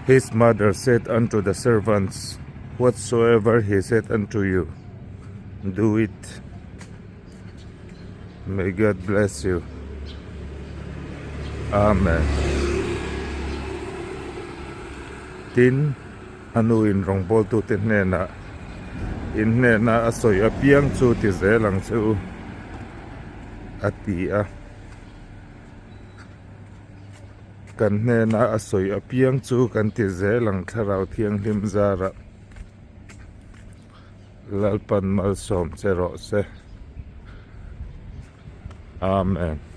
His mother said unto the servants, whatsoever he said unto you, do it. May God bless you. Amen. Tin anuin rong bol tu tin na in na asoy apiang chu ti zelang chu atia kan na asoy apiang chu kan ti zelang tharau thiang lim zara lalpan malsawm se rawh se. Amen.